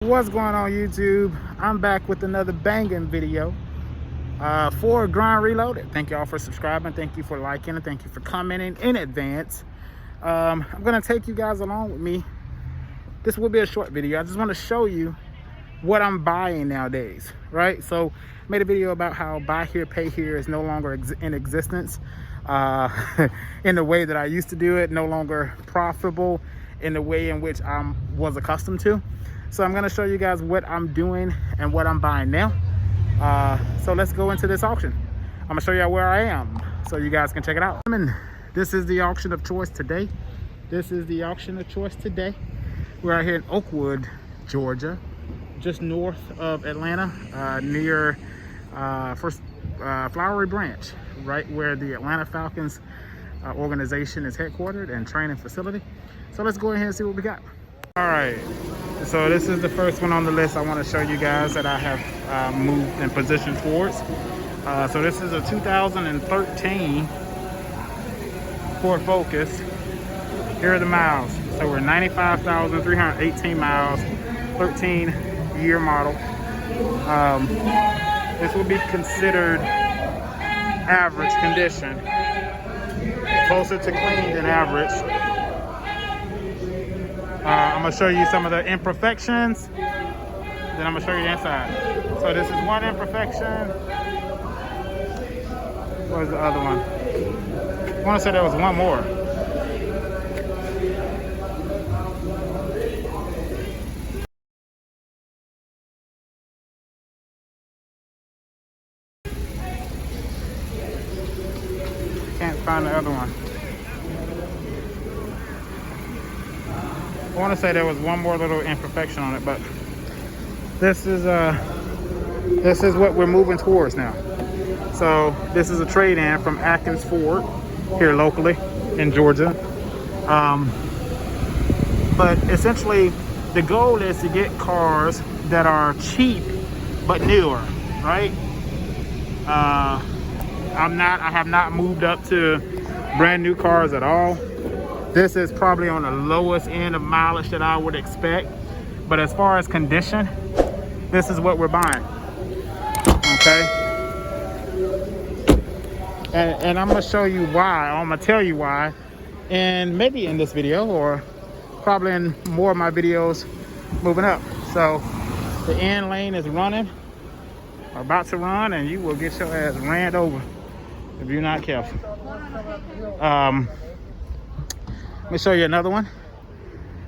What's going on, YouTube? I'm back with another banging video for Grind Reloaded. Thank y'all for subscribing, thank you for liking, and thank you for commenting in advance. I'm gonna take you guys along with me. This will be a short video. I just want to show you what I'm buying nowadays, right? So made a video about how buy here pay here is no longer in existence in the way that I used to do it, no longer profitable in the way in which I was accustomed to. So I'm going to show you guys what I'm doing and what I'm buying now. So let's go into this auction. I'm going to show you where I am so you guys can check it out. This is the auction of choice today. We're out here in Oakwood, Georgia, just north of Atlanta, near Flowery Branch, right where the Atlanta Falcons organization is headquartered and training facility. So let's go ahead and see what we got. All right, so this is the first one on the list I want to show you guys that I have moved and positioned towards. So this is a 2013 Ford Focus. Here are the miles. So we're 95,318 miles, 13-year model. This will be considered average condition, closer to clean than average. I'm going to show you some of the imperfections, then I'm going to show you the inside. So this is one imperfection. Where's the other one? I want to say there was one more. Can't find the other one. I want to say there was one more little imperfection on it, but this is what we're moving towards now. So this is a trade-in from Atkins Ford here locally in Georgia. But essentially the goal is to get cars that are cheap but newer, right? I have not moved up to brand new cars at all. This is probably on the lowest end of mileage that I would expect. But as far as condition, this is what we're buying. Okay? And I'm going to show you why. I'm going to tell you why. And maybe in this video or probably in more of my videos moving up. So the end lane is running, or about to run, and you will get your ass ran over if you're not careful. Let me show you another one.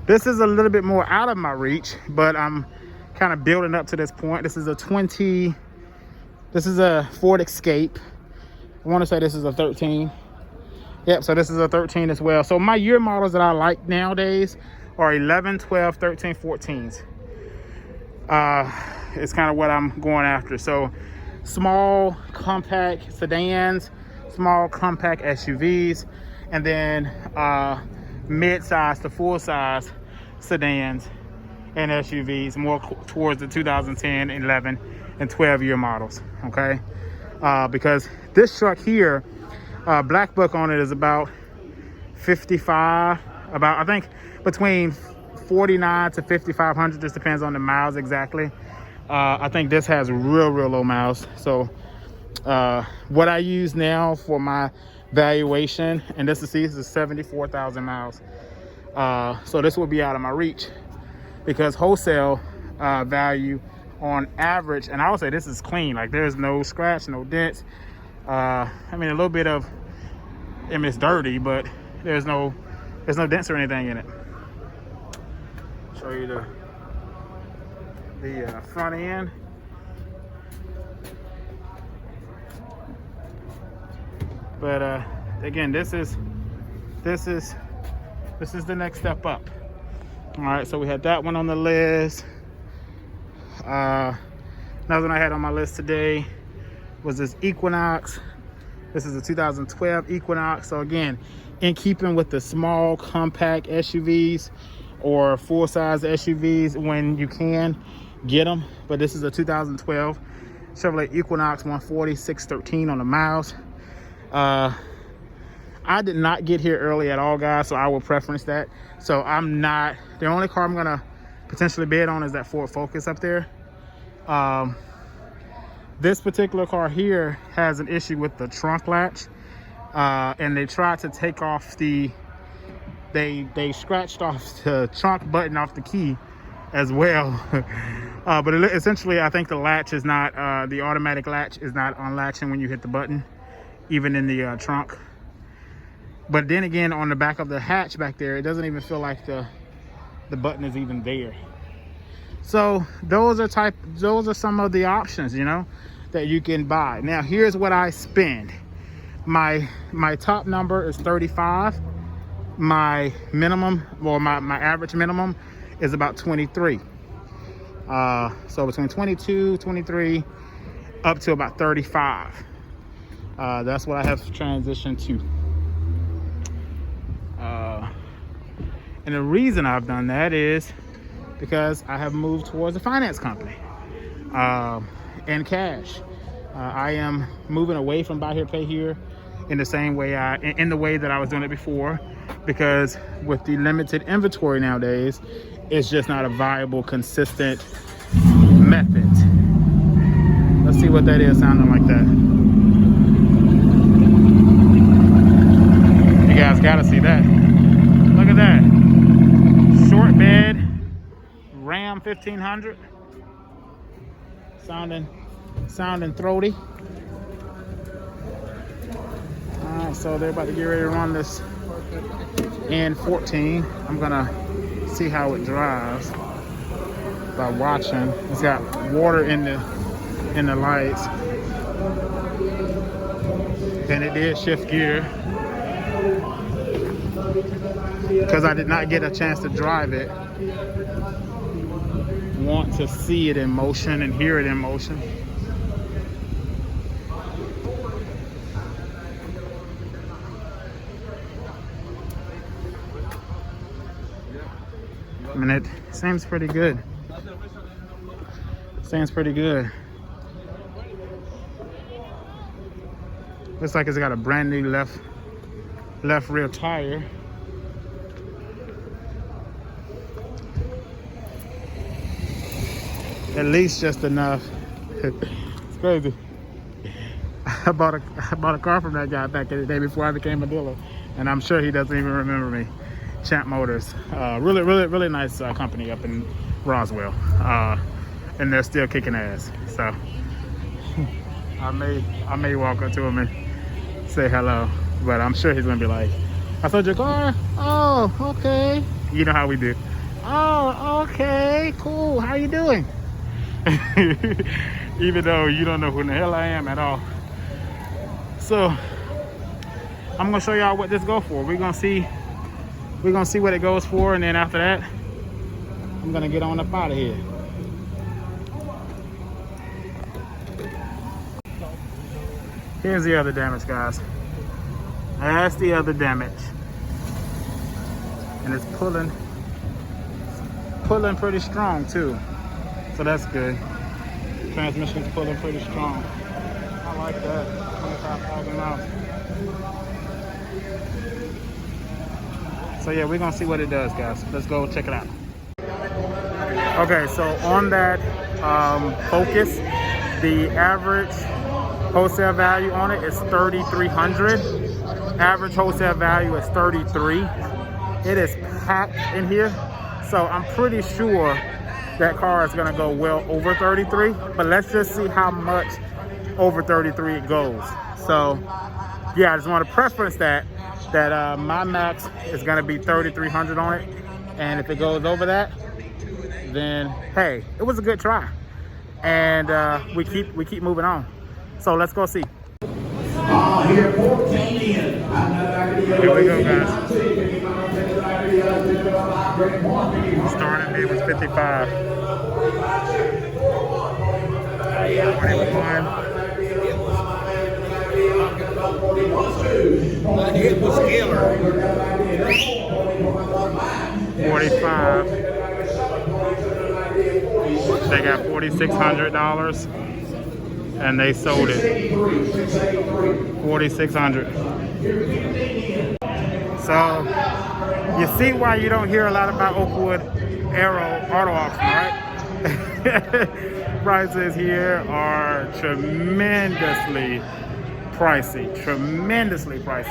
This is a little bit more out of my reach, but I'm kind of building up to this point. This is a Ford Escape. I want to say this is a 13. Yep, so this is a 13 as well. So my year models that I like nowadays are 11, 12, 13, 14s. It's kind of what I'm going after. So small, compact sedans, small, compact SUVs, and then mid-size to full-size sedans and SUVs, more towards the 2010, 11, and 12-year models, okay? Because this truck here, black book on it is about 55, I think between 49 to 5,500, just depends on the miles exactly. I think this has real low miles. So what I use now for my valuation, and this is 74,000 miles. So this will be out of my reach because wholesale value on average, and I would say this is clean, like there's no scratch, no dents. I mean, a little bit of, I mean, it's dirty, but there's no dents or anything in it. Show you the front end. But again, this is the next step up. All right, so we had that one on the list. Another one I had on my list today was this Equinox. This is a 2012 Equinox. So again, in keeping with the small compact SUVs or full-size SUVs when you can get them. But this is a 2012 Chevrolet Equinox 140, 613 on the miles. I did not get here early at all, guys, so I will preference that. So I'm not, the only car I'm gonna potentially bid on is that Ford Focus up there. This particular car here has an issue with the trunk latch, and they tried to take off they scratched off the trunk button off the key as well. But essentially, I think the latch is not, the automatic latch is not unlatching when you hit the button, even in the trunk. But then again, on the back of the hatch back there, it doesn't even feel like the button is even there. So those are some of the options, you know, that you can buy. Now here's what I spend. My top number is 35. My minimum, or my average minimum, is about 23. So between 22, 23, up to about 35. That's what I have transitioned to. And the reason I've done that is because I have moved towards a finance company and cash. I am moving away from buy here, pay here in the same way in the way that I was doing it before, because with the limited inventory nowadays, it's just not a viable, consistent method. Let's see what that is sounding like that. You guys gotta see that. Look at that. Short bed, Ram 1500. Sounding throaty. Alright, so they're about to get ready to run this N14. I'm gonna see how it drives by watching. It's got water in the lights, and it did shift gear because I did not get a chance to drive it. Want to see it in motion and hear it in motion. I mean, it seems pretty good. Seems pretty good. Looks like it's got a brand new left rear tire. At least just enough. It's crazy. I bought a car from that guy back in the day before I became a dealer, and I'm sure he doesn't even remember me. Champ Motors, really nice company up in Roswell, and they're still kicking ass. So I may walk up to him and say hello, but I'm sure he's gonna be like, "I sold your car? Oh, okay." You know how we do. Oh, okay, cool. How you doing? Even though you don't know who the hell I am at all. So I'm gonna show y'all what this go for. We're gonna see what it goes for, and then after that, I'm gonna get on up out of here. Here's the other damage, guys. That's the other damage, and it's pulling pretty strong too. So that's good. Transmission's pulling pretty strong. I like that. 25,000 miles. So yeah, we're gonna see what it does, guys. Let's go check it out. Okay, so on that Focus, the average wholesale value on it is $3,300. Average wholesale value is $33. It is packed in here, so I'm pretty sure that car is gonna go well over 33, but let's just see how much over 33 it goes. So yeah, I just want to preference that my max is gonna be 3,300 on it, and if it goes over that, then hey, it was a good try, and we keep moving on. So let's go see. Here we go, guys. Starting bid was 55. 21. It was killer. 45. They got $4,600, and they sold it $4,600. So you see why you don't hear a lot about Oakwood Arrow Auto Auction, right? Prices here are tremendously pricey.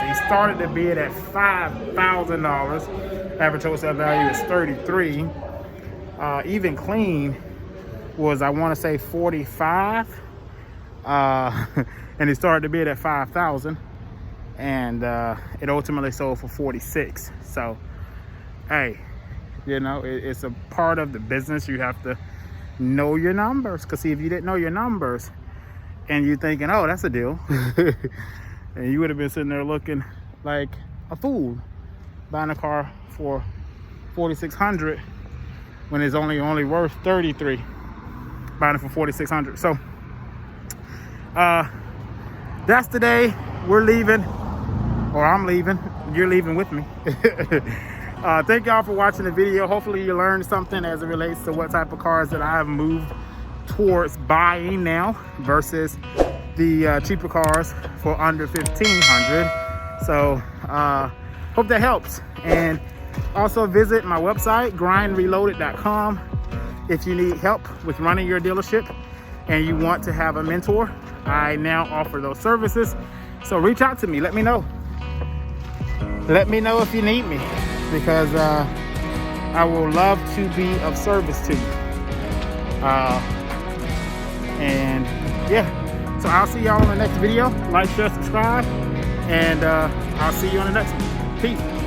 He started the bid at $5,000. Average wholesale value is 33. Even clean was, I want to say, 45. And he started the bid at 5,000, and it ultimately sold for 46. So, hey, you know, it's a part of the business. You have to know your numbers, because see, if you didn't know your numbers and you're thinking, oh, that's a deal, and you would have been sitting there looking like a fool buying a car for $4,600 when it's only worth $33, buying it for $4,600. So that's the day we're leaving, or I'm leaving. You're leaving with me. Thank y'all for watching the video. Hopefully you learned something as it relates to what type of cars that I have moved towards buying now versus the cheaper cars for under $1,500. So hope that helps. And also visit my website, grindreloaded.com, if you need help with running your dealership and you want to have a mentor. I now offer those services. So reach out to me. Let me know. Let me know if you need me, because I will love to be of service to you. And yeah, so I'll see y'all in the next video. Like, share, subscribe, and I'll see you on the next one. Peace.